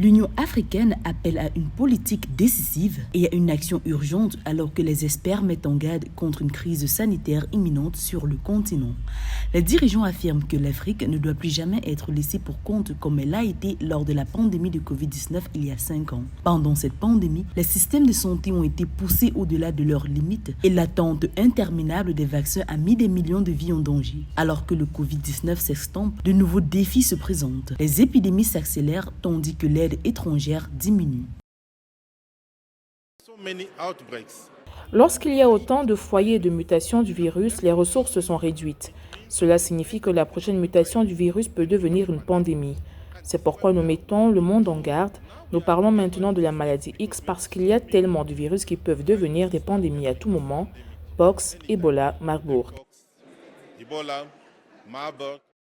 L'Union africaine appelle à une politique décisive et à une action urgente alors que les experts mettent en garde contre une crise sanitaire imminente sur le continent. Les dirigeants affirment que l'Afrique ne doit plus jamais être laissée pour compte comme elle a été lors de la pandémie de Covid-19 il y a 5 ans. Pendant cette pandémie, les systèmes de santé ont été poussés au-delà de leurs limites et l'attente interminable des vaccins a mis des millions de vies en danger. Alors que le Covid-19 s'estompe, de nouveaux défis se présentent. Les épidémies s'accélèrent tandis que l'aide étrangère diminue. Lorsqu'il y a autant de foyers de mutation du virus, les ressources sont réduites. Cela signifie que la prochaine mutation du virus peut devenir une pandémie. C'est pourquoi nous mettons le monde en garde. Nous parlons maintenant de la maladie X parce qu'il y a tellement de virus qui peuvent devenir des pandémies à tout moment. Pox, Ebola, Marburg.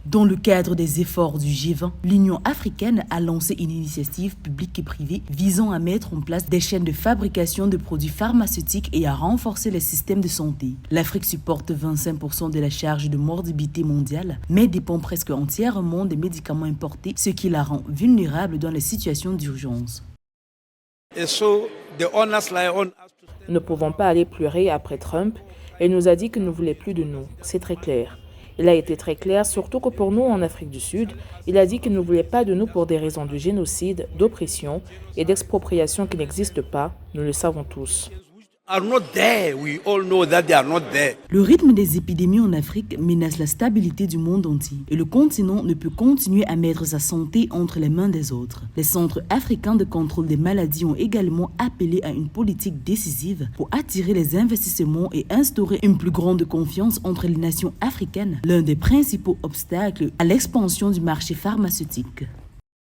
Dans le cadre des efforts du G20, l'Union africaine a lancé une initiative publique et privée visant à mettre en place des chaînes de fabrication de produits pharmaceutiques et à renforcer les systèmes de santé. L'Afrique supporte 25% de la charge de morbidité mondiale, mais dépend presque entièrement des médicaments importés, ce qui la rend vulnérable dans les situations d'urgence. Nous ne pouvons pas aller pleurer après Trump. Il nous a dit qu'il ne voulait plus de nous. C'est très clair. Il a été très clair, surtout que pour nous en Afrique du Sud, il a dit qu'il ne voulait pas de nous pour des raisons de génocide, d'oppression et d'expropriation qui n'existent pas, nous le savons tous. Le rythme des épidémies en Afrique menace la stabilité du monde entier et le continent ne peut continuer à mettre sa santé entre les mains des autres. Les centres africains de contrôle des maladies ont également appelé à une politique décisive pour attirer les investissements et instaurer une plus grande confiance entre les nations africaines, l'un des principaux obstacles à l'expansion du marché pharmaceutique.